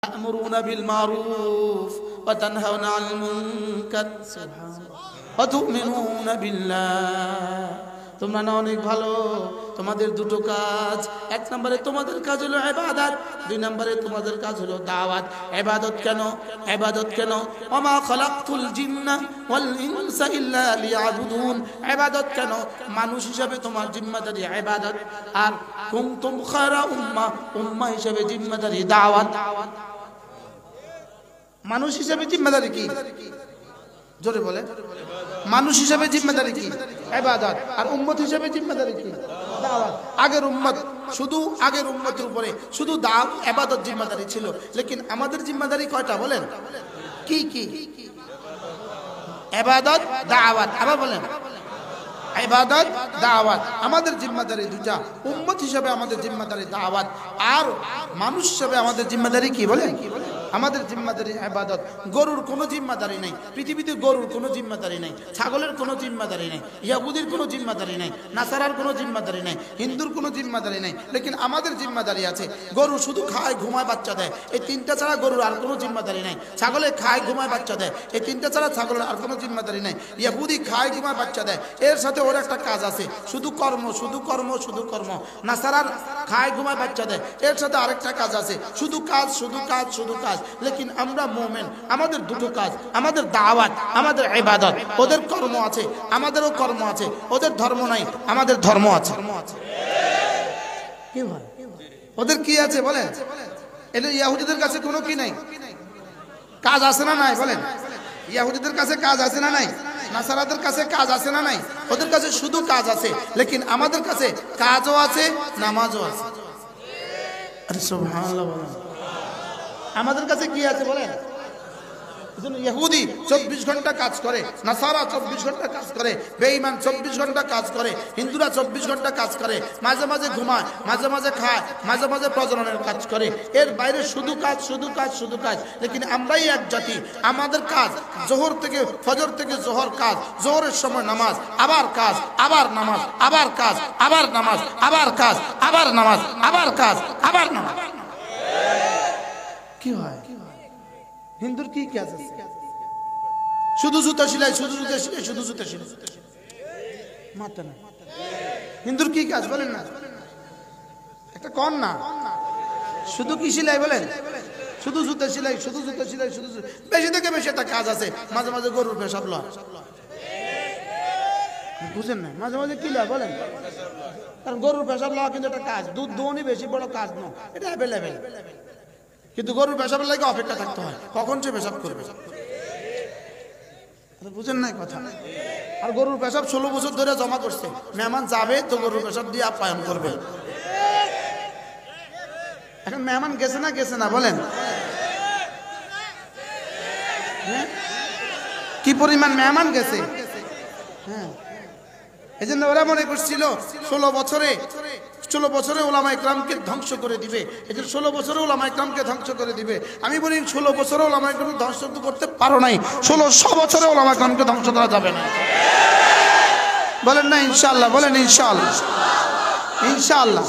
তা'মুরুনা বিল মারুফ ওয়া তানহাউনা আনিল মুনকার ওয়া তু'মিনুনা বিল্লাহ। তোমরা না অনেক ভালো, তোমাদের দুটো কাজ। এক নম্বরে তোমাদের কাজ হলো ইবাদত, দুই নম্বরে তোমাদের কাজ হলো দাওয়াত। ইবাদত কেন? ইবাদত কেন? ওমা খালাকতুল জিন্না ওয়াল ইনসা ইল্লা লিয়াবুদুন। ইবাদত কেন? মানুষ হিসেবে তোমার জিম্মাদারি ইবাদত, আর কুনতুম খায়রা উম্মাহ হিসেবে জিম্মাদারি দাওয়াত। মানুষ হিসেবে জিম্মাদারি কি? জোরে বলে। মানুষ হিসেবে জিম্মাদারি কি? ইবাদত। আর উম্মত হিসেবে জিম্মাদারি কি? দাওয়াত। আগের উম্মতের উপরে শুধু ইবাদত জিম্মাদারি ছিল, লেকিন আমাদের জিম্মাদারি কয়টা বলেন? কি কি? ইবাদত, দাওয়াত। আবার বলেন, ইবাদত, দাওয়াত। আমাদের জিম্মাদারি দুটা। উম্মত হিসেবে আমাদের জিম্মাদারি দাওয়াত, আর মানুষ হিসেবে আমাদের জিম্মাদারি কি বলেন? আমাদের জিম্মাদারি ইবাদত। গরুর কোনো জিম্মাদারি নাই পৃথিবীতে, গরুর কোনো জিম্মাদারি নাই, ছাগলের কোনো জিম্মাদারি নাই, ইহুদির কোনো জিম্মাদারি নাই, নাসারার কোনো জিম্মাদারি নাই, হিন্দুর কোনো জিম্মাদারি নাই, লেকিন আমাদের জিম্মাদারি আছে। গরু শুধু খায়, ঘুমায়, বাচ্চা দেয়, এই তিনটা ছাড়া গরুর আর কোনো জিম্মাদারি নাই। ছাগলে খায়, ঘুমায়, বাচ্চা দেয়, এই তিনটা ছাড়া ছাগলের আর কোনো জিম্মাদারি নাই। ইহুদি খায়, ঘুমায়, বাচ্চা দেয়, এর সাথে ওর একটা কাজ আছে, শুধু কর্ম, শুধু কর্ম, শুধু কর্ম। নাসারার খায়, ঘুমায়, বাচ্চা দেয়, এর সাথে আরেকটা কাজ আছে, শুধু কাজ, শুধু কাজ, শুধু কাজ। লেকিন আমরা মুমিন, আমাদের দুটো কাজ, আমাদের দাওয়াত, আমাদের ইবাদত। ওদের কর্ম আছে, আমাদেরও কর্ম আছে। ওদের ধর্ম নাই, আমাদের ধর্ম আছে। কি হয়? ওদের কি আছে বলেন? এটা ইহুদিদের কাছে কোনো কি নাই, কাজ আছে না নাই বলেন? ইহুদিদের কাছে কাজ আছে না নাই? নাসারাদের কাছে কাজ আছে না নাই? ওদের কাছে শুধু কাজ আছে, লেকিন আমাদের কাছে কাজও আছে, নামাজও আছে। আরে সুবহানাল্লাহ বলেন। আমাদের কাছে কি আছে বলেন? ইহুদি 24 ঘন্টা কাজ করে, নাসারা 24 ঘন্টা কাজ করে, বেঈমান 24 ঘন্টা কাজ করে, হিন্দুরা 24 ঘন্টা কাজ করে, মাঝে মাঝে ঘুমায়, মাঝে মাঝে খায়, মাঝে মাঝে প্রজননের কাজ করে। এর বাইরে শুধু কাজ, শুধু কাজ, শুধু কাজ। লেকিন আমরাই এক জাতি, আমাদের কাজ জোহর থেকে ফজর থেকে জোহর কাজ, জোহরের সময় নামাজ, আবার কাজ, আবার নামাজ, আবার কাজ, আবার নামাজ, আবার কাজ, আবার নামাজ, আবার কাজ, আবার নামাজ। কি হয়? হিন্দুর কি কাজ আছে? শুধু জুতা সেলাই, শুধু জুতা সেলাই, শুধু জুতা সেলাই, মাথা না। হিন্দুর কি কাজ বলেন না? একটা কন না, শুধু কি সেলাই বলেন? শুধু জুতা সেলাই, শুধু জুতা সেলাই, শুধু। বেশি থেকে বেশি একটা কাজ আছে, মাঝে মাঝে গরুর পেশাব লয়। বুঝেন না? মাঝে মাঝে কি লয় বলেন? কারণ গরুর পেশাব লওয়া কিন্তু একটা কাজ, দুধ দোহনই বেশি বড় কাজ নয়, এটা অ্যাভেলেবেল। কিন্তু গরুর পেশাবের লাগে অপেক্ষা থাকতে হয়, কখন সে পেশাব করবে। বুঝেন না কথা? আর গরুর পেশাব 16 বছর ধরে জমা করছে, মেহমান যাবে তো গরুর পেশাব দিয়ে আপ্যায়ন করবে। এখন মেহমান গেছে না, গেছে না বলেন? কি পরিমাণ মেহমান গেছে। হ্যাঁ, এই জন্য ওরা মনে করছিল 16 বছরে ওলামা ইকরামকে ধ্বংস করে দিবে। এই যে 16 বছরে ওলামা ইকরামকে ধ্বংস করে দিবে। আমি বলি 16 বছরে ওলামা ইকরামকে ধ্বংস করতে পারো নাই, 1600 বছরে ওলামা ইকরামকে ধ্বংস করা যাবে না। বলেন না ইনশাআল্লাহ? বলেন ইনশাআল্লাহ, ইনশাআল্লাহ।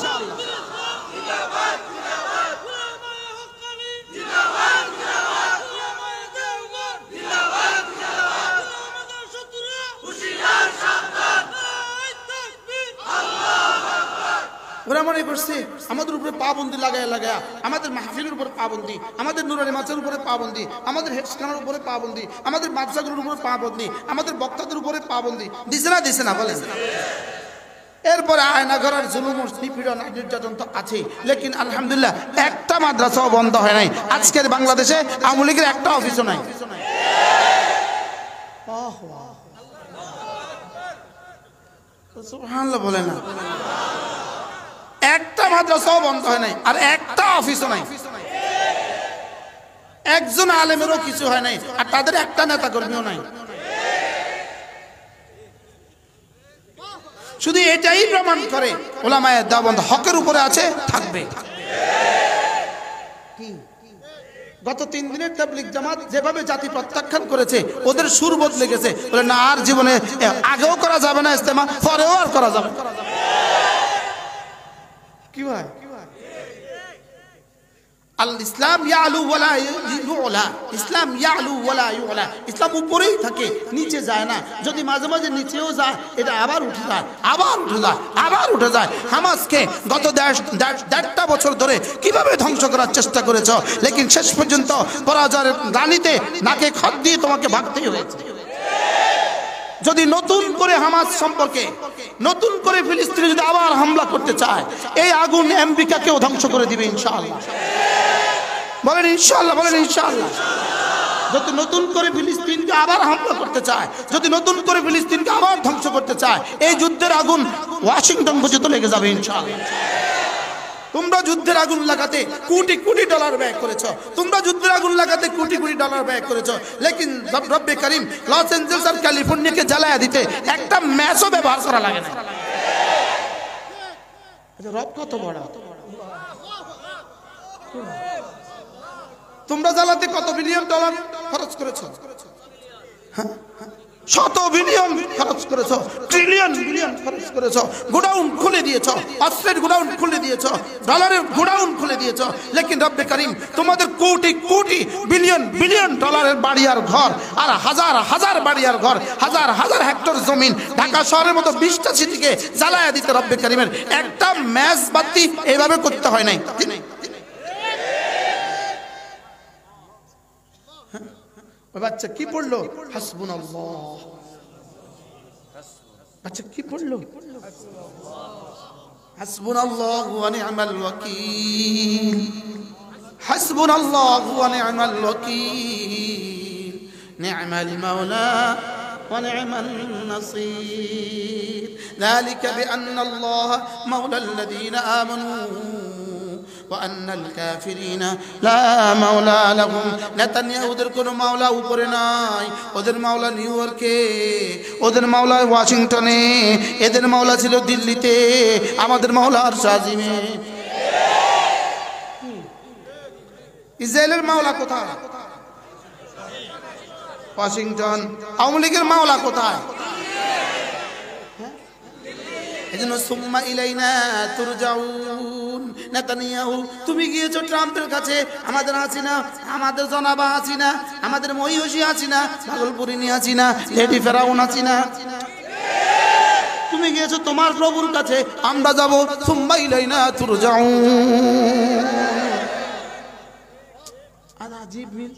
ওরা মনে করছে আমাদের উপরে পাবন্দি লাগায় লাগায়, আমাদের মাহফিলের উপরে পাবন্দি, আমাদের নুরানি মাছের উপরে পাবন্দি, আমাদের হেফসখানার উপরে পাবন্দি, আমাদের মাদ্রাসাগুলোর উপরে পাবন্দি, আমাদের বক্তাদের উপরে পাবন্দি দিছে না, দিছে না বলেন? এরপরে আয়না ঘরের জুলুম, নিপীড়ন, নির্যাতন তো আছে, লেকিন আলহামদুলিল্লাহ একটা মাদ্রাসাও বন্ধ হয় নাই। আজকের বাংলাদেশে আওয়ামী লীগের একটা অফিসও নাই। সুবহানাল্লাহ বলে না? একটা মাদ্রাসাও বন্ধ হয় নাই, আর একটা অফিসও নাই, একজন আলেমেরও কিছু হয় নাই, আর তাদের একটা নেতা কর্মীও নাই। শুধু এটাই প্রমাণ করে উলামায়ে দেওবন্দ হকের উপরে আছে, থাকবে। গত 3 দিনের তাবলীগ জামাত যেভাবে জাতি প্রত্যাখ্যান করেছে, ওদের সুর বদলে গেছে, বলে না আর জীবনে আগেও করা যাবে না ইজতেমা, পরেও আর করা যাবে। কি ভাই? আল ইসলাম ইয়ালু ওয়ালা ইউলা, ইসলাম ইয়ালু ওয়ালা ইউলা, ইসলাম উপরেই থাকে নিচে যায় না। যদি মাঝে মাঝে নিচেও যায় এটা আবার উঠে যায়, আবার উঠে যায়, আবার উঠে যায়। হামাসকে গত 1.5 বছর ধরে কিভাবে ধ্বংস করার চেষ্টা করেছ, লেকিন শেষ পর্যন্ত পরাজয়ের গানিতে নাকে খত দিয়ে তোমাকে ভাগতেই হয়েছে। যদি নতুন করে হামাস সম্পর্কে, নতুন করে ফিলিস্তিনে যদি আবার হামলা করতে চায়, এই আগুন আমেরিকাকেও ধ্বংস করে দিবে ইনশাআল্লাহ। বলেন ইনশাআল্লাহ, বলেন ইনশাআল্লাহ। যদি নতুন করে ফিলিস্তিনকে আবার হামলা করতে চায়, যদি নতুন করে ফিলিস্তিনকে আবার ধ্বংস করতে চায়, এই যুদ্ধের আগুন ওয়াশিংটন পর্যন্ত লেগে যাবে ইনশাআল্লাহ। তোমরা যুদ্ধের আগুন লাগাতে কোটি কোটি ডলার ব্যয় করেছো, তোমরা যুদ্ধের আগুন লাগাতে কোটি কোটি ডলার ব্যয় করেছো, লেকিন রব্বে করিম লস এঞ্জেলস আর ক্যালিফোর্নিয়াকে জ্বালায়া দিতে একটা ম্যাচও ব্যবহার করা লাগে না। রব কত বড়! তোমরা জ্বালাতে কত বিলিয়ন ডলার খরচ করেছো? শত বিলিয়ন খরচ করেছো, ট্রিলিয়ন বিলিয়ন খরচ করেছো, গোডাউন খুলে দিয়েছো, অস্ত্রের গোডাউন খুলে দিয়েছো, ডলারের গোডাউন খুলে দিয়েছো, লেকিন রব্বে করিম তোমাদের কোটি কোটি বিলিয়ন বিলিয়ন ডলারের বাড়ি আর ঘর, আর হাজার হাজার বাড়ি আর ঘর, হাজার হাজার হেক্টর জমিন ঢাকা শহরের মতো 20টা সিটিকে জ্বালায়া দিতে রব্বে করিমের একটা ম্যাচ বাতি এইভাবে করতে হয় নাই। বাচ্চা কি পড়লো? হাসবুনাল্লাহ। বাচ্চা কি পড়লো? হাসবুনাল্লাহু ওয়া নি'মাল ওয়াকিল, হাসবুনাল্লাহু ওয়া নি'মাল ওয়াকিল, নি'মাল মাওলা ওয়া নি'মান নাসীর। যালিকা বিআন্নাল্লাহা মাওলাল লাযীনা আমানু وأن الكافرين لا مولى لهم। নেতানিয়াহু ওদের কোনো মাওলা উপরে নাই, ওদের মাওলা নিউ ইয়র্কে, ওদের মাওলা ওয়াশিংটনে, এদের মাওলা ছিল দিল্লিতে, আমাদের মাওলা আরশ আজিমে। ইসরায়েলের মাওলা কোথায়? ওয়াশিংটন। আওয়ামী লীগের মাওলা কোথায়? এজন্য সুম্মা ইলাইনা তুরজাউন। নেতানিয়াহু তুমি গিয়েছো ট্রাম্পের কাছে, আমাদের হাসিনা, আমাদের জনাবা হাসিনা, আমাদের মহিষী হাসিনা, ভাগলপুরিনী হাসিনা, লেডি ফেরাউন হাসিনা, তুমি গিয়েছো তোমার প্রভুর কাছে, আমরা যাব সুম্মা ইলাইনা তুরজাউন। আজীব মিল।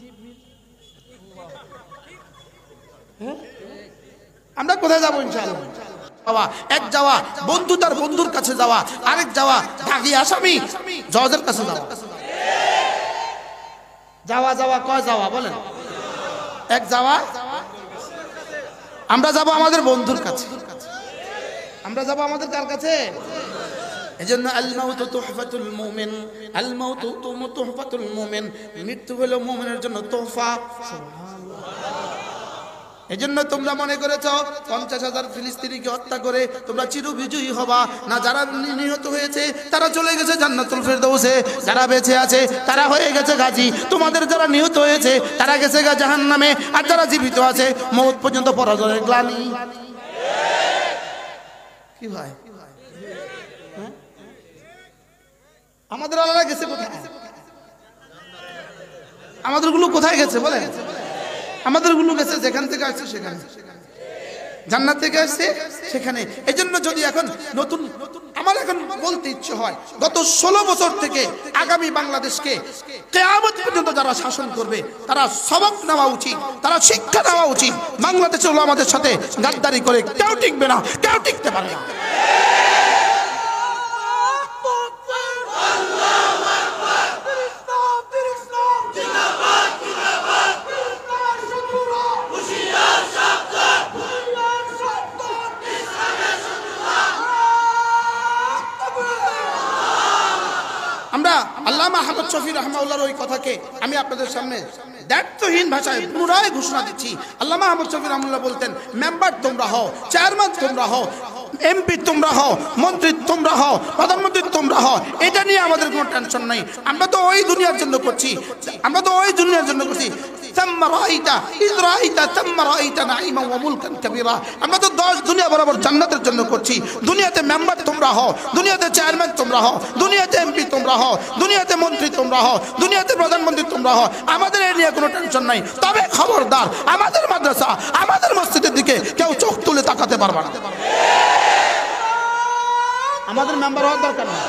আমরা কোথায় যাবো ইনশাআল্লাহ? এক যাওয়া বন্ধু তার বন্ধুর কাছে যাওয়া, আরেক যাওয়া দাগি আসামি জজের কাছে যাওয়া। যাওয়া যাওয়া কয় যাওয়া বলেন? এক যাওয়া। আমরা যাব আমাদের বন্ধুর কাছে, আমরা যাব আমাদের কার কাছে? এজন্য আল মাউতু তুহফাতুল মুমিন, আল মাউতু তুহফাতুল মুমিন, মৃত্যু হলো মুমিনের জন্য তোহফা। এজন্য তোমরা মনে করেছ 50,000 ফিলিস্তিনিকে হত্যা করে তোমরা চিরবিজয়ী হবা না। যারা নিহত হয়েছে তারা চলে গেছে জান্নাতুল ফেরদৌসে, যারা বেঁচে আছে তারা হয়ে গেছে গাজী। তোমাদের যারা নিহত হয়েছে তারা গেছে জাহান্নামে, আর যারা জীবিত আছে মওত পর্যন্ত পরাজয়ের গ্লানি। কি ভাই, আমাদের আল্লাহ গেছে কোথায়? আমাদের গুলো কোথায় গেছে বলে? আমাদের গুলো গেছে যেখান থেকে আসছে সেখানে, জান্নাত থেকে আসছে সেখানে। এই জন্য যদি এখন নতুন, আমার এখন বলতে ইচ্ছে হয়, গত 16 বছর থেকে আগামী বাংলাদেশকে কিয়ামত পর্যন্ত যারা শাসন করবে তারা সবক নেওয়া উচিত, তারা শিক্ষা নেওয়া উচিত। বাংলাদেশের ওলামাদের সাথে গাদ্দারি করে কেউ টিকবে না, কেউ টিকতে পারে না। আল্লামা আহমদ শফি রাহমাহুল্লাহর ওই কথাকে আমি আপনাদের সামনে দায়িত্বহীন ভাষায় পুনরায় ঘোষণা দিচ্ছি। আল্লামা আহমদ শফি রাহমাহুল্লাহ বলতেন, মেম্বার তোমরা হও, চেয়ারম্যান তোমরা হও, এমপি তোমরা হও, মন্ত্রী তোমরা হও, প্রধানমন্ত্রী তোমরা হও, এটা নিয়ে আমাদের কোনো টেনশন নাই। আমরা তো ওই দুনিয়ার জন্য করছি, আমরা তো ওই দুনিয়ার জন্য করছি। থাম্মা রাআইতা ইয রাআইতা থাম্মা রাআইতা নাঈমা ওয়া মুলকান কাবীরা। আমরা তো 10 দুনিয়া বরাবর জান্নাতের জন্য করছি। দুনিয়াতে মেম্বার তোমরা হও, দুনিয়াতে চেয়ারম্যান তোমরা হও, দুনিয়াতে এমপি তোমরা হও, দুনিয়াতে মন্ত্রী তোমরা হও, দুনিয়াতে প্রধানমন্ত্রী তোমরা হও, আমাদের এই নিয়ে কোনো টেনশন নাই। তবে খবরদার, আমাদের মাদ্রাসা, আমাদের মসজিদের দিকে কেউ চোখ তুলে তাকাতে পারবে না। আমাদের মেম্বার হওয়ার দরকার নেই।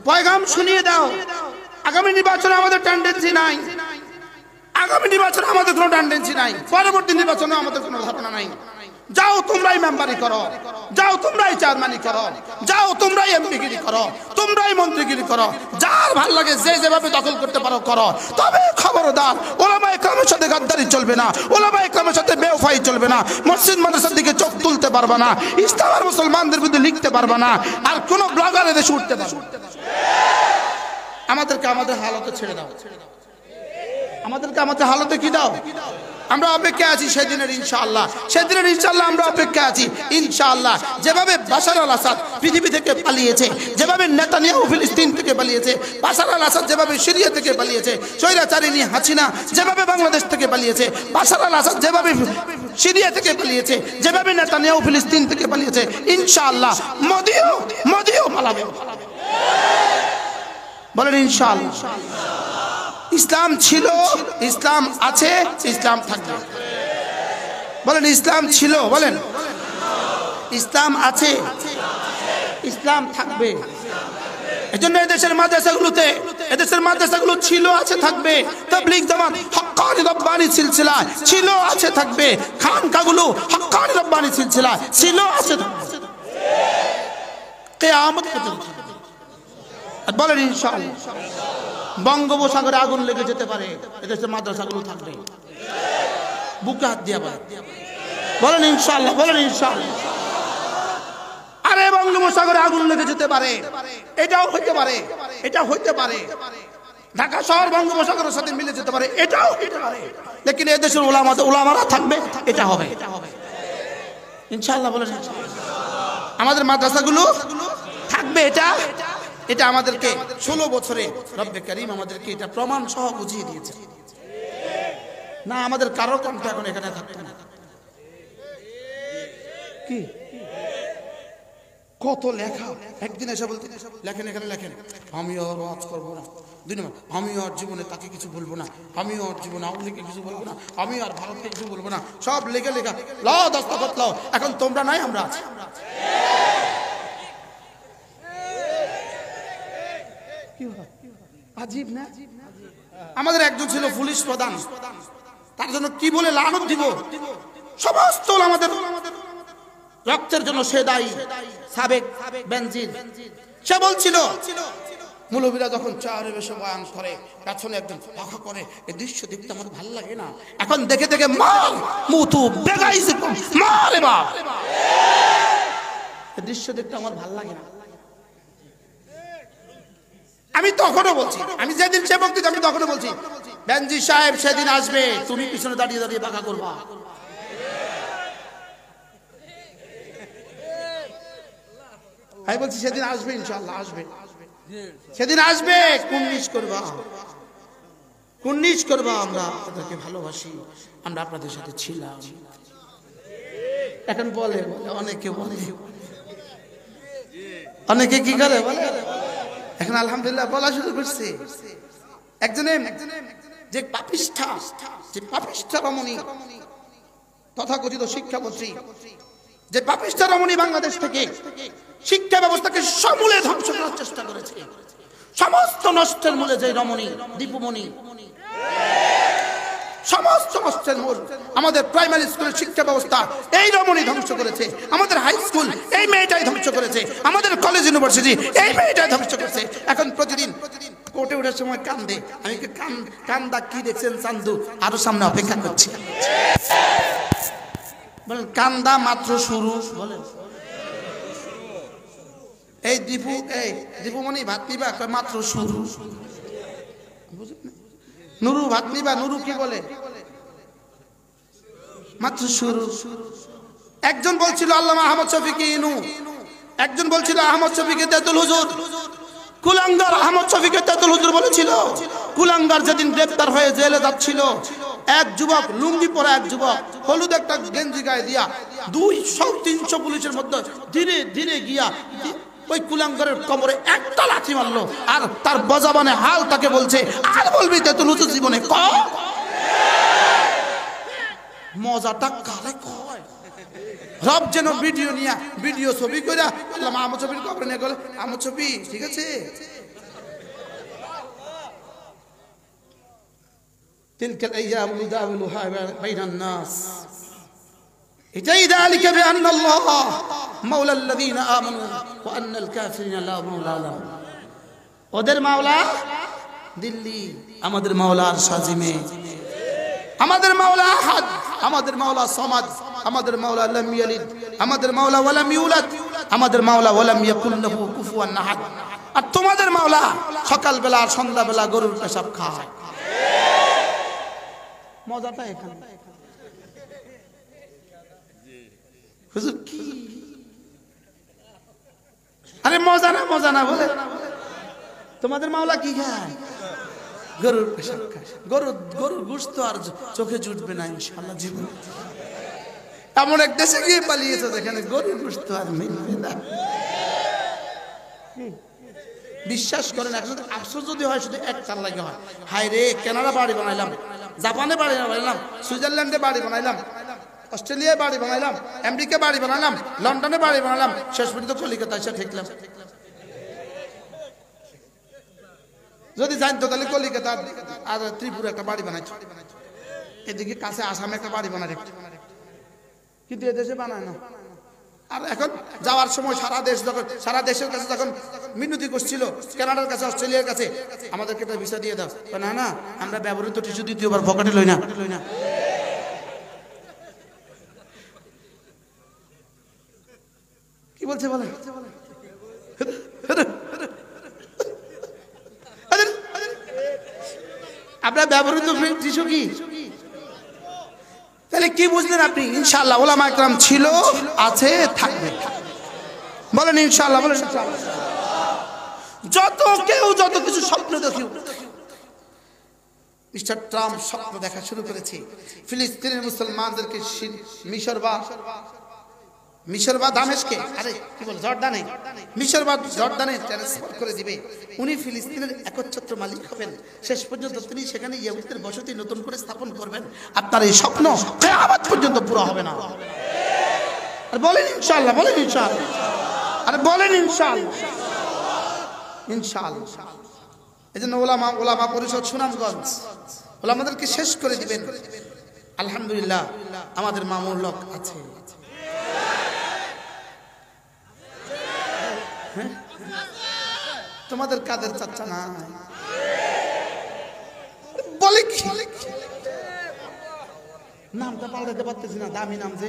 পয়গাম শুনিয়ে দাও, আগামী নির্বাচনে আমাদের টেন্ডেন্সি নাই, আগামী নির্বাচনে আমাদের কোনো টেন্ডেন্সি নাই, পরবর্তী নির্বাচনে আমাদের কোনো ধারণা নাই। যাও তোমরাই মেম্বারি করো, যাও তোমরাই চেয়ারম্যানই করো, যাও তোমরাই এমপিগিরি করো, তোমরাই মন্ত্রীগিরি করো, যার ভাল লাগে যে যেভাবে দখল করতে পারো করো। তবে খবরদার, ওলামায়ে কেরামের সাথে গাদ্দারি চলবে না, ওলামায়ে কেরামের সাথে বেওফাই চলবে না, মসজিদ মাদ্রাসার দিকে চোখ তুলতে পারবে না, ইসলাম আর মুসলমানদের বিরুদ্ধে লিখতে পারবে না, আর কোন ব্লগার এদেশে উঠতে পারবে না। আমাদেরকে আমাদের হালতে ছেড়ে দাও, আমাদেরকে আমাদের হালতে কি দাও। আমরা অপেক্ষা আছি সেদিনের ইনশাআল্লাহ, সেদিনের ইনশাআল্লাহ আমরা অপেক্ষা আছি ইনশাআল্লাহ। যেভাবে বাশার আল আসাদ পৃথিবী থেকে পালিয়েছে, যেভাবে নেতানিয়াহু ফিলিস্তিন থেকে পালিয়েছে, বাশার আল আসাদ যেভাবে সিরিয়া থেকে পালিয়েছে, স্বৈরাচারিণী হাসিনা যেভাবে বাংলাদেশ থেকে পালিয়েছে, বাশার আল আসাদ যেভাবে সিরিয়া থেকে পালিয়েছে, যেভাবে নেতানিয়াহু ফিলিস্তিন থেকে পালিয়েছে, ইনশাআল্লাহ মোদিও পালাবে। বলেন ইনশাআল্লাহ। ইসলাম ছিল, ইসলাম আছে, ইসলাম থাকবে। বলেন ইসলাম ছিল, বলেন ইসলাম আছে, ইসলাম থাকবে। এজন্য এদেশের মাদ্রাসাগুলোতে, এদেশের মাদ্রাসাগুলো ছিল, আছে, থাকবে। তাবলীগ জামাত হক্কানি রব্বানি সিলসিলা ছিল, আছে, থাকবে। খানকাগুলো হক্কানি রব্বানি সিলসিলা ছিল, আছে, থাকবে কিয়ামত পর্যন্ত। বলেন ইনশাআল্লাহ। বঙ্গোপসাগরে আগুন লেগে যেতে পারে, এদেশের মাদ্রাসাগুলো থাকবে। বুকে হাত দিয়ে বলেন ইনশাআল্লাহ, বলেন ইনশাআল্লাহ। আরে বঙ্গোপসাগরে আগুন লেগে যেতে পারে, এটাও হইতে পারে, এটা হইতে পারে। ঢাকা শহর বঙ্গোপসাগরের সাথে মিলে যেতে পারে, এটাও হইতে পারে। লেকিন এদেশের ওলামারা থাকবে, এটা হবে ইনশাআল্লাহ। বলেন আমাদের মাদ্রাসাগুলো থাকবে, এটা আমাদেরকে 16 বছরে রব্বে কারীম আমাদেরকে এটা প্রমাণ সহ বুঝিয়ে দিয়েছে। না আমাদের কারো কণ্ঠ এখন এখানে থাকতো না। কি কত লেখা, একদিন এসে বলতে লেখেন, এখানে লেখেন, আমি আর ওয়াজ করবো না। 2 নম্বর, আমি আর জীবনে তাকে কিছু বলবো না, আমি আর জীবনে আওয়ামী লীগকে কিছু বলবো না, আমি আর ভারতকে কিছু বলবো না। সব লেখা লাও, দস্তখত লাও। এখন তোমরা নাই, আমরা আছি। আজীব না? আমাদের একজন ছিল পুলিশ প্রধান, তার জন্য কি বলে লানত দিব। সমস্ত আমাদের রক্তের জন্য সে দায়ী, সাবেক বেনজির। সে বলছিল মৌলবীরা যখন চারে বসে বয়ান করে, পেছনে একজন ফাঁকা করে, এই দৃশ্য দেখতে আমার ভালো লাগে না। এখন দেখে দেখে মার মুতু বেগাইছে, মারে বাপ, এই দৃশ্য দেখতে আমার ভালো লাগে না। আমি তখনও বলছি, আমি যেদিন সে বক্তৃতা, আমি তখনও বলছি, বেনজির সাহেব সেদিন আসবে, তুমি পিছনে দাঁড়িয়ে দাঁড়িয়ে বাঁকা করবা। আমি বলছি সেদিন আসবে, ইনশাআল্লাহ আসবে, সেদিন আসবে। কুন্নিশ করবা, আমরা আপনাদেরকে ভালোবাসি, আমরা আপনাদের সাথে ছিলাম। এখন বলে অনেকে, অনেকে কি করে বলে, এখন আলহামদুলিল্লাহ বলা শুরু করছে। একজনে যে পাপিষ্ঠা রমণী, তথাকথিত শিক্ষামন্ত্রী, যে পাপিষ্ঠা রমণী বাংলাদেশ থেকে শিক্ষা ব্যবস্থাকে সমূলে ধ্বংস করার চেষ্টা করেছে। সমস্ত নষ্টের মূলে যে রমণী, দীপুমণি, সমস্ত নষ্টের মূল আমাদের প্রাইমারি স্কুলের শিক্ষা ব্যবস্থা এই রমণী ধ্বংস করেছে। আমাদের হাই স্কুল এই মেয়েটাই ধ্বংস করেছে। আমাদের কলেজ ইউনিভার্সিটি এই মেয়েটাই ধ্বংস করেছে। এখন প্রতিদিন কোর্টে ওঠার সময় কান্দে। আমি কান্দা কি দেখছেন চান্দু, আরো সামনে অপেক্ষা করছি। বলেন কান্দা মাত্র শুরু। বলেন এই দীপুমণি ভাত নিবা, মাত্র শুরু। নুরু ভাত নিবা, নুরু কি বলে, মাত্র শুরু। একজন বলছিল আল্লামা আহমদ শফিকে ইনু, একজন বলছিল আহমদ শফিকে তেতুল হুজুর। কুলাঙ্গার আহমদ শফিকে তেতুল হুজুর বলেছিল। কুলাঙ্গার যেদিন গ্রেফতার হয়ে জেলে যাচ্ছিল, এক যুবক, লুঙ্গি পরা এক যুবক, হলুদ একটা গেঞ্জি গায়ে দিয়া 200-300 পুলিশের মধ্যে ধীরে ধীরে গিয়া ওই কুলাঙ্গারের কবরে একটা লাথি মারলো। আর তার বজাবানে হাল তাকে বলছে, আর বলবি তেতুল হুজুর জীবনে ক। মজাটা কালে কয়। রব যেন ভিডিও নিয়া, ভিডিও ছবি কইরা আল্লামা আহমদ শফির কবরে নিয়ে গেল। আহমদ শফি ঠিক আছে, তিলকাল আইয়াম নুদাউলুহা বাইনান নাস। এটাই যালিকা বিআন্না আল্লাহ মাওলা আল্লাযীনা আমানু ওয়া আন্নাল কাফিরিনা লা মাওলা লাহুম। ওদের মাওলা দিল্লি, আমাদের মাওলা আরশাজিমে। আমাদের মাওলা আহাদ, আমাদের মাওলা সামাদ, আমাদের মাওলা লাম ইয়ালিদ, আমাদের মাওলা ওয়ালাম ইউলাদ, আমাদের মাওলা ওয়ালাম ইয়াকুল লাহু কুফুয়ান আহাদ। আর তোমাদের মাওলা সকাল বেলা আর সন্ধ্যা বেলা গরুর পেশাব খায়। মজাটা এখানে। হুজুর কি আরে মজা না, মজা না বলে। তোমাদের মাওলা কি খায়? গরুর পেশাব খায়। গরুর গোশত আর চোখে জুটবে না ইনশাআল্লাহ জীবনে। এমন এক দেশে গিয়ে পালিয়েছে যেখানে গরুর গোশত আর মিলবে না। বিশ্বাস করেন, এখন আফসোস যদি হয় শুধু একটার লাগে হয়, হায় রে কানাডা বাড়ি বানাইলাম, জাপানে বাড়ি বানাইলাম, সুইজারল্যান্ডে বাড়ি বানাইলাম, অস্ট্রেলিয়ায় বাড়ি বানাইলাম, আমেরিকা বাড়ি বানাইলাম, লন্ডনে বাড়ি বানাইলাম, শেষ পর্যন্ত কলিকাতায় এসে ঠেকলাম। যদি জানতো তাহলে কলিকাতা আর ত্রিপুরা একটা বাড়ি বানাইতো, এদিকে কাছে আসামে একটা বাড়ি বানায় রাখতো, কিন্তু এদেশে বানায় না। আর এখন যাওয়ার সময় সারা দেশের কাছে যখন মিনতি করছিল, কানাডার কাছে, অস্ট্রেলিয়ার কাছে, আমাদেরকে একটা ভিসা দিয়ে দাও। না না, আমরা ব্যবহৃত টিস্যু দ্বিতীয়বার পকেটে লই না। কি বলছে বলে? আপনার ব্যবহৃত টিস্যু কি? তাহলে কি বুঝলেন আপনি? ইনশাআল্লাহ ওলামা একরাম ছিল, আছে, থাকবে। বলেন ইনশাআল্লাহ, বলেন ইনশাআল্লাহ। যত কিছু স্বপ্ন দেখি, মিস্টার ট্রাম্প স্বপ্ন দেখা শুরু করেছে ফিলিস্তিনের মুসলমানদেরকে মিশর বা দামেস্কে, আরে কি বল, জর্ডানে, মিশর বা জর্ডানে ট্রান্সফার করে দিবে। উনি ফিলিস্তিনের একচ্ছত্র মালিক হবেন। শেষ পর্যন্ত তিনি সেখানে ইহুদিদের বসতি নতুন করে স্থাপন করবেন। আপনার এই স্বপ্ন কিয়ামত পর্যন্ত পুরো হবে না। আর বলেন ইনশাআল্লাহ, বলেন ইনশাআল্লাহ, আরে বলেন ইনশাআল্লাহ, ইনশাআল্লাহ। এজন্য ওলামা পরিষদ সুনামগঞ্জ ওলামাদেরকে শেষ করে দিবেন। আলহামদুলিল্লাহ আমাদের মামুর লোক আছে। তোমাদের কাদের চাচা নাই বলে কি? নামটা পাল্টাতে পারতেছি না, দামি নাম যে,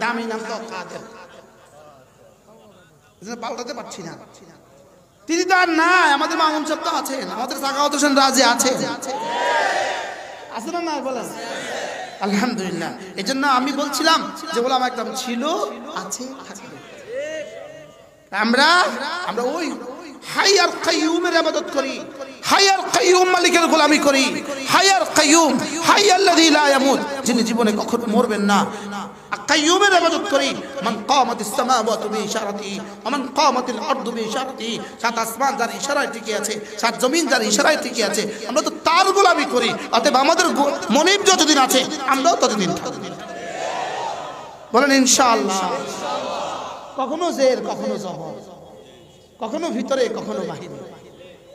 দামি নাম তো কাদের, পাল্টাতে পারছি না। তিনি তো আর নাই, আমাদের মামুন সাহেব তো আছেন, আমাদের সাখাওয়াত হোসেন রাজি আছে না না বলেন? আলহামদুলিল্লাহ। এই জন্য আমি বলছিলাম যে ওলামা একদম ছিল, আছে, থাকবে। আমরা ওই হাইয়ার কাইয়ুমের ইবাদত করি, হাইয়ার কাইয়ুম মালিকের গোলামি করি, হাইয়ার কাইয়ুম, হাইয়াল্লাযী লা ইয়ামুত, যিনি জীবনে কখনো মরবেন না, কাইয়ুমের ইবাদত করি। মান কামাতিস সামাওয়াতু বিইশারাতিহি ওয়া মান কামাতিল আরদু বিইশারাতিহি, সাত আসমান যার ইশারায় টিকে আছে, সাত জমিন যার ইশারায় টিকে আছে, আমরা তো তার গোলামি করি। অতএব আমাদের মনিব যতদিন আছে আমরাও ততদিন থাকব। বলেন ইনশাআল্লাহ। কখনো জের, কখনো জবর, কখনো ভিতরে, কখনো বাহিরে,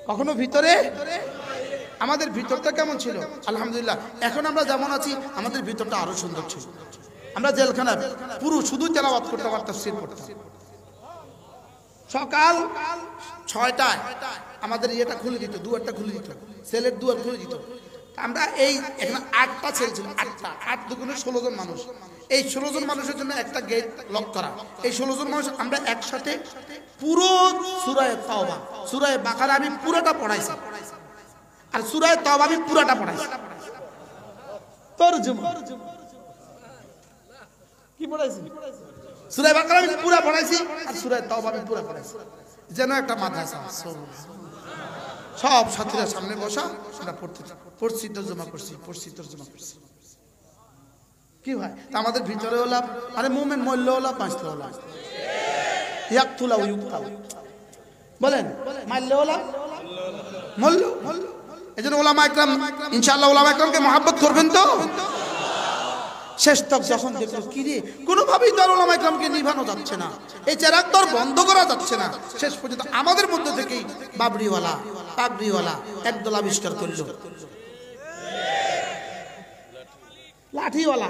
কখনো ভিতরে। আমাদের ভিতরটা কেমন ছিল? আলহামদুলিল্লাহ। এখন আমরা যেমন আছি আমাদের ভিতরটা আরো সুন্দর ছিল। আমরা জেলখানা পুরো শুধু তেলাওয়াত করতে পারতাম, তাফসীর করতাম। সকাল 6টায় আমাদের ইয়েটা খুলে দিত, দুয়ারটা খুলে দিত, সেলের দুয়ার খুলে দিত। আমরা এই এখানে 8টা সেল ছিল, 8টা, 8 দুগুণে 16 জন মানুষ। এই 16 জন মানুষের জন্য একটা গেট লক করা। এই 16 জন মানুষ আমরা একসাথে পুরো সূরা তাওবা, সূরা বাকারা আমি পুরোটা পড়াইছি, আর সূরা তাওবা আমি পুরোটা পড়াইছি। তরজমা কি পড়াইছি? সূরা বাকারা আমি পুরো পড়াইছি আর সূরা তাওবা আমি পুরো পড়াইছি, যেন একটা মাদ্রাসা। সব সাথীরা সামনে বসা, আমরা পড়ছি তরজমা করছি, তরজমা করছি। কি ভাই আমাদের ভিতরে হলাম, আরে মুমিন মরলে হলাম, বাঁচলে হলাম, ইয়াকতুলা ওয়া ইউকতাল, বলেন মারলে হলাম, মরল। এজন্য উলামা ইকরাম, ইনশাআল্লাহ উলামা ইকরামকে মহব্বত করবেন তো। শেষ তক যখন দেখলো কি রে, কোনোভাবেই তো উলামা ইকরামকে নিভানো যাচ্ছে না, এই চেরাগ তো বন্ধ করা যাচ্ছে না, শেষ পর্যন্ত আমাদের মধ্যে থেকেই বাবরিওয়ালা পাগড়িওয়ালা একদল আবিষ্কার করলো, লাঠিওয়ালা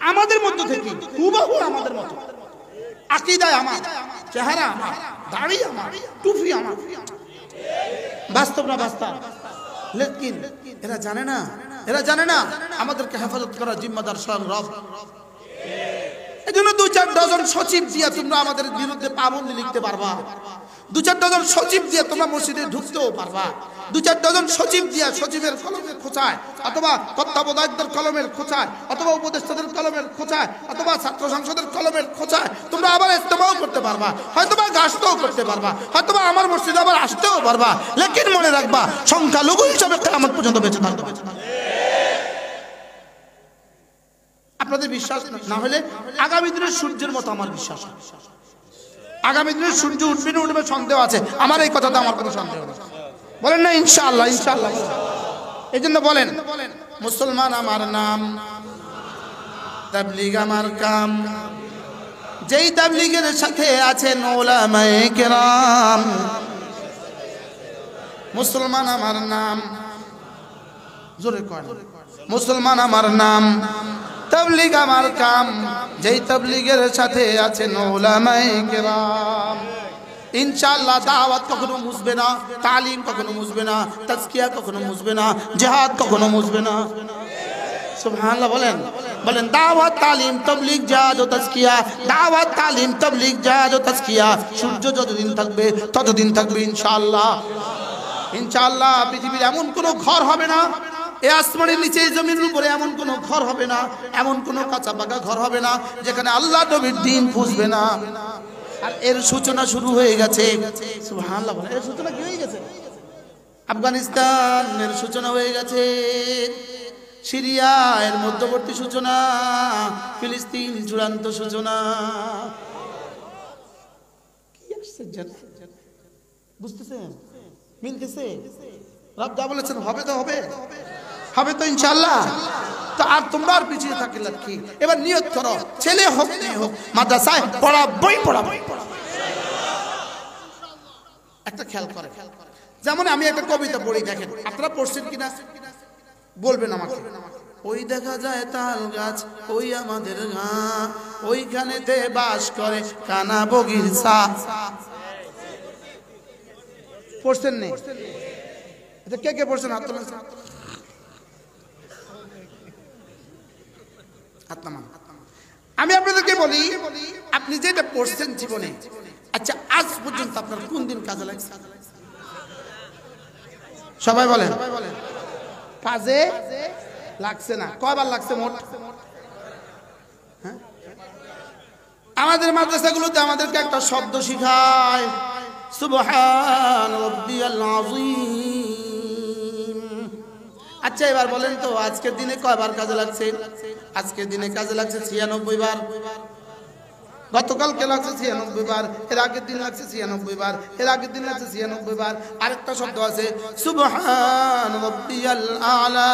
আমাদের মধ্যে থেকে, হুবহু আমাদের মতো, আকীদায় আমার, চেহারা আমার, দাড়ি আমার, টুপি আমার, বাস্তব না বাস্তব। লেকিন এরা জানে না আমাদেরকে হেফাজত করার জিম্মাদার স্বয়ং রব। এই জন্য 2-4 ডজন সচিব দিয়ে তোমরা আমাদের বিরুদ্ধে পাবন্দি লিখতে পারবা, 2-4 ডজন সচিব দিয়ে তোমরা মসজিদে ঢুকতেও পারবা, 2-4 ডজন সচিব দিয়ে সচিবের কলমের খোঁচায়, অথবা তত্ত্বাবধায়কদের কলমের খোঁচায়, অথবা উপদেষ্টাদের কলমের খোঁচায়, অথবা ছাত্র সংসদের কলমের খোঁচায় তোমরা আবার ইস্তেমাও করতে পারবা, হয়তোবা গাছটাও করতে পারবা, হয়তোবা আমার মসজিদে আবার আসতেও পারবা। লেকিন মনে রাখবা, সংখ্যালঘু হিসাবে কিয়ামত পর্যন্ত বেঁচে থাকবে। আপনাদের বিশ্বাস না হলে আগামী দিনের সূর্যের মতো আমার বিশ্বাস, আগামী দিনের সূর্য উঠবে না উঠবে সন্দেহ আছে, আমার এই কথাতে আমার কোনো সন্দেহ নেই। বলেন না ইনশাআল্লাহ? ইনশাআল্লাহ। এই জন্য বলেন, মুসলমান আমার নাম, তাবলীগ আমার কাম, যেই তাবলীগের সাথে আছেন উলামায়ে কেরাম। মুসলমান আমার নাম, জোরে কয়, মুসলমান আমার নাম, তাবলীগ আমার কাম, যেই তাবলীগের সাথে আছেন উলামায়ে কেরাম। ইনশাআল্লাহ দাওয়াত কখনো মুছবে না, তালিম কখনো মুছবে না, তাজকিয়া কখনো মুছবে না, জিহাদ কখনো মুছবে না। সুবহানাল্লাহ বলেন দাওয়াত তালিম তাবলীগ জিহাদ ও তাজকিয়া, দাওয়াত তালিম তাবলীগ জিহাদ ও তাজকিয়া, সূর্য যতদিন থাকবে ততদিন থাকবে ইনশাআল্লাহ। ইনশাআল্লাহ পৃথিবীর এমন কোনো ঘর হবে না, এই আসমানের নিচে জমিনের উপরে এমন কোনো ঘর হবে না, এমন কোনো কাঁচা পাকা ঘর হবে না যেখানে আল্লাহ নবীর দ্বীন পুষবে না। আর এর সূচনা শুরু হয়ে গেছে। সুবহানাল্লাহ, এর সূচনা কি হয়ে গেছে? আফগানিস্তানের সূচনা হয়ে গেছে, সিরিয়া এর মধ্যবর্তী সূচনা, ফিলিস্তিন চূড়ান্ত সূচনা। কি আসছে বুঝতেছেন? মিলতেছে? রব যা বলেছেন হবে তো হবে, হবে তো ইনশাআল্লাহ। তো আর তোমরা আর পিছিয়ে থাকলে কি? এবার নিয়ত করো, ছেলে হোক মেয়ে হোক, মাদ্রাসায় পড়াবই। একটা খেয়াল করে, যেমন আমি একটা কবিতা পড়ি, দেখেন আপনারা পড়ছেন কিনা বলবেন আমাকে। ওই দেখা যায় তাল গাছ, ওই আমাদের গাঁ, ওইখানেতে বাস করে কানা বগির সা। পড়ছেন নেই? কে কে পড়ছেন? হাত তোলেন। আমি আপনাদেরকে বলি, আপনি যেটা পড়ছেন জীবনে, আচ্ছা আজ পর্যন্ত আপনার কোন দিন কাজে লাগছে? সবাই বলেন কাজে লাগছে না। কয়বার লাগছে মোট? আমাদের মাদ্রাসাগুলোতে আমাদেরকে একটা শব্দ শিখায়, সুবহান রাব্বিয়াল আযীম। আচ্ছা এবার বলেন তো আজকের দিনে কয়বার কাজে লাগছে? আজকের দিনে কাজে লাগছে 96 বার। গতকালকে লাগছে 96 বার, এর আগের দিন লাগছে 96 বার, এর আগের দিন লাগছে 96 বার। আরেকটা শব্দ আছে সুবহান রাব্বিয়াল আলা,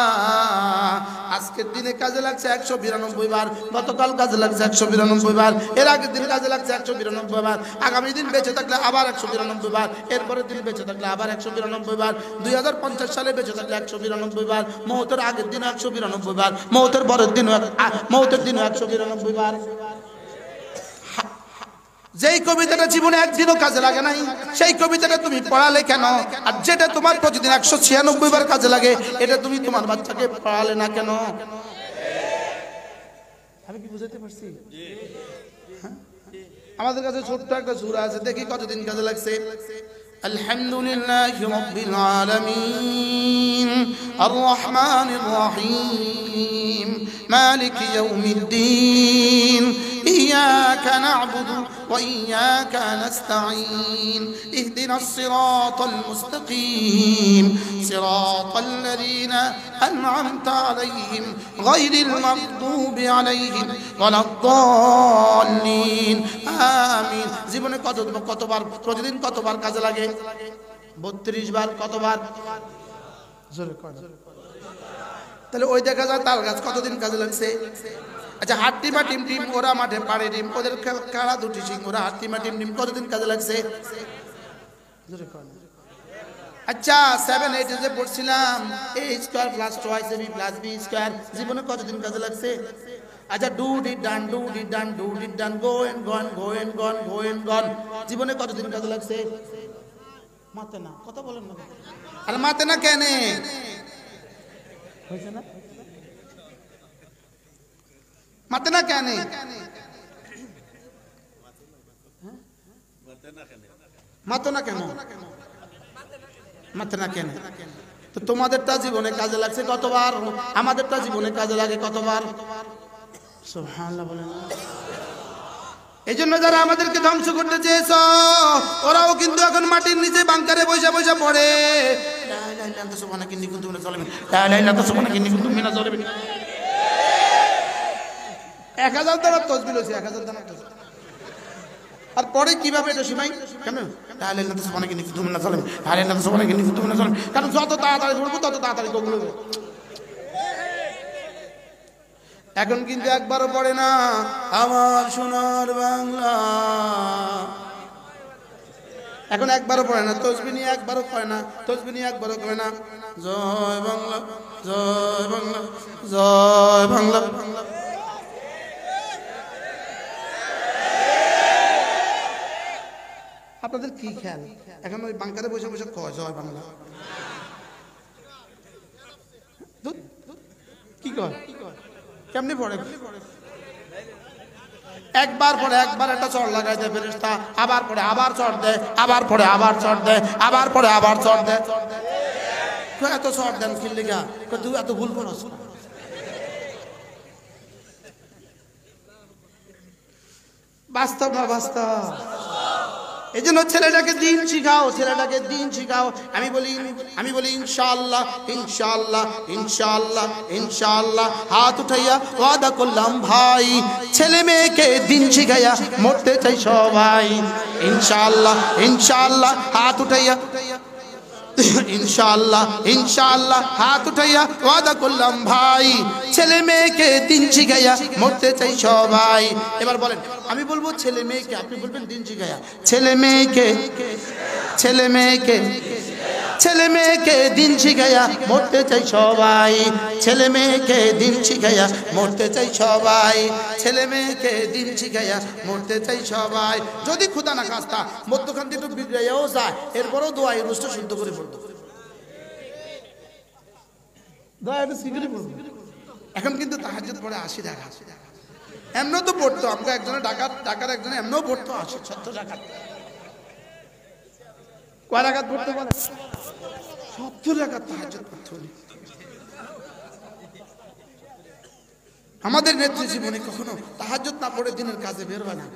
আজকের দিনে কাজে লাগছে 192 বার, গতকাল কাজে লাগছে 192 বার, এর আগের দিন কাজে লাগছে 192 বার, আগামী দিন বেঁচে থাকলে আবার 192 বার, এরপরের দিন বেঁচে থাকলে আবার 192 বার, 2050 সালে বেঁচে থাকলে 192 বার, মওতের আগের দিন 192 বার, মওতের পরের দিন, মওতের দিন 192 বার। যেই কবিতাটা জীবনে একদিনও কাজে লাগে নাই, সেই কবিতাটা তুমি পড়ালে কেন? আর যেটা তোমার প্রতিদিন 196 বার কাজে লাগে, এটা তুমি তোমার বাচ্চাকে পড়ালে না কেন? আমি কি বুঝাতে পারছি? আমাদের কাছে ছোট্ট একটা সূরা আছে, দেখি কতদিন কাজে লাগছে। আলহামদুলিল্লাহি রাব্বিল আলামিন আর রহমানির রহিম মালিকি ইয়াউমিদ্দিন ইয়্যাকা না'বুদু ওয়া ইয়্যাকা নাস্তাঈন ইহদিনাস সিরাতাল মুস্তাকিম সিরাতাল লাযীনা আন'আমতা আলাইহিম গায়রিল মাগদুবি আলাইহিম ওয়ালাদ-দাল্লিন আমিন। জীবনে কতবার প্রতিদিন কতবার কাজে লাগে? 32 বার। কতবার? জোরে কর। তাহলে ওই দেখা যায় তাল গাছ কতদিন কাজে লাগছে? আচ্ছা, হাট্টিমা টিম টিম ওরা মাঠে পাড়ে ডিম, ওদের কারা দুটি সিং, ওরা হাট্টিমা টিম টিম কতদিন কাজে লাগছে? জোরে কর। আচ্ছা, 7 8 যে পড়ছিলাম a square plus 2ab plus b square, জীবনে কতদিন কাজে লাগছে? আচ্ছা, do did done do did done do did done go and gone go and gone go and gone, জীবনে কতদিন কাজে লাগছে? মাতে না, কথা বলেন না। আরে মাতে না কেন? হয়েছে না? মাতে না কেন? মাতো না কেন? মাতে না কেন? তো তোমাদেরটা জীবনে কাজে লাগছে কতবার? আমাদেরটা জীবনে কাজে লাগে কতবার? সুবহানাল্লাহ বলেন। এই জন্য যারা আমাদেরকে ধ্বংস করতে চেয়েছ, ওরাও কিন্তু এখন মাটির নিচে বাংকারে বসে বসে পড়ে। লা ইলাহা ইল্লাল্লাহ সুবহানাকা ইন্নী কুনতু মিনাজ জালিমিন, লা ইলাহা ইল্লাল্লাহ সুবহানাকা ইন্নী কুনতু মিনাজ জালিমিন। 1000 দ্বারা তাসবিহ হইছে, 1000 দ্বারা তাসবিহ। আর পরে কিভাবে এটা শুনাই? কেন? লা ইলাহা ইল্লাল্লাহ সুবহানাকা ইন্নী কুনতু মিনাজ জালিমিন, লা ইলাহা ইল্লাল্লাহ সুবহানাকা ইন্নী কুনতু মিনাজ জালিমিন। কারণ যত তাড়াতাড়ি পড়বো তত তাড়াতাড়ি কবুল হবে। এখন কিন্তু একবারও পড়ে না আমার সোনার বাংলা, এখন একবারও পড়ে না। তাসবিহ নিয়ে একবারও পড়ে না, তাসবিহ নিয়ে একবারও করে না। জয় বাংলা, জয় বাংলা, জয় বাংলা। আপনাদের কি খেয়াল? এখন ওই বাংকারে বসে বসে কয় জয় বাংলা, কি কয়? কেমনি পড়ে? একবার পড়ে, একবার একটা চড় লাগাই দেয় ফেরেশতা, আবার পড়ে আবার চড় দেয়, আবার পড়ে আবার চড় দেয়, আবার পড়ে আবার চড় দেয়। এত চড় দেন কি লিগা? তুই এত ভুল করছ। বাস্তব না বাস্তব? এই জন্য ছেলেটাকে দিন শিখাও, ছেলেটাকে দিন শিখাও। আমি বলি ইনশাআল্লাহ, ইনশাআল্লাহ, ইনশাআল্লাহ, ইনশাআল্লাহ। হাত উঠাইয়া ওয়াদা করলাম ভাই, ছেলে মেয়েকে দিন শিখাইয়া মরতে চাই সবাই। ইনশাআল্লাহ, ইনশাআল্লাহ, হাত উঠাইয়া ইনশাআল্লাহ, ইনশাআল্লাহ, হাত উঠাইয়া ওয়াদা করলাম ভাই, ছেলে মেয়েকে দিন শিখাইয়া মরতে চাই সবাই। এবার বলেন, আমি বলবো ছেলে মেয়েকে, আপনি বলবেন দিন শিখাইয়া। ছেলে মেয়েকে, ছেলে মেয়েকে, ছেলে মেয়েকে দিন শিখাইয়া মরতে চাই সবাই। ছেলে মেয়েকে দিন শিখাইয়া মরতে চাই সবাই। ছেলে মেয়েকে দিন শিখাইয়া মরতে চাই সবাই। যদি খুদা না খাস্তা মধ্যখান দিয়ে একটু বিগড়াইয়াও যায়, এরপরও দোয়া এই রুজটা শুদ্ধ করে পড়তো। এখন কিন্তু তাহাজ্জুদ পড়ে 80 টাকা, এমনও তো পড়তো। আমরা একজনে ঢাকার একজনে এমনও পড়তো 70 টাকা। কয় রাকাত পড়তে বলে? 70 রাকাত তাহাজ্জুদ পড়তে বলে। আমাদের নেত্রী জীবনে কখনো তাহাজ্জুদ না পড়ে দিনের কাজে বের হয় না।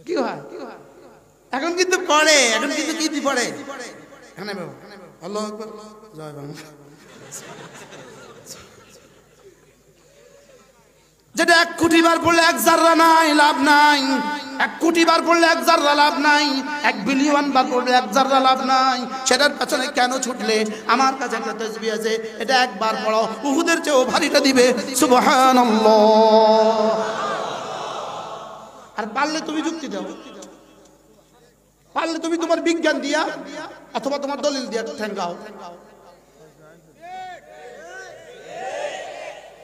কি হয়? এখন কিন্তু পড়ে, এখন কিন্তু কি পড়ে? এখানে আল্লাহু আকবার, জয় বাংলা। যেটা 1 কোটি বার পড়লে 1 জাররা নাই, লাভ নাই। 1 কোটি বার পড়লে 1 জাররা লাভ নাই। 1 বিলিয়ন বার পড়লে 1 জাররা লাভ নাই। সেটার পেছনে কেন ছুটলে? আমার কাছে একটা তাসবিহ আছে, এটা একবার পড়ো, উহুদের চেয়েও ভারীটা দিবে। সুবহানাল্লাহ। আর পারলে তুমি যুক্তি দাও, পারলে তুমি তোমার বিজ্ঞান দিয়া অথবা তোমার দলিল দিয়া ঠেঙ্গাও।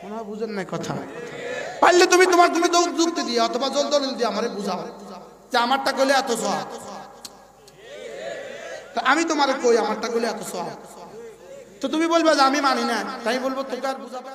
মনে হয় বুঝেন না কথা। পারলে তুমি তোমার যুক্তি দিয়ে অথবা জল দলিল দিয়ে আমারে বুঝাও যে আমারটা কইলে এত সওয়াব। আমি তোমারে কই আমারটা কইলে এত সওয়াব, তো তুমি বলবে যে আমি মানি না। তাই বলবো তোকে আর বুঝাবে।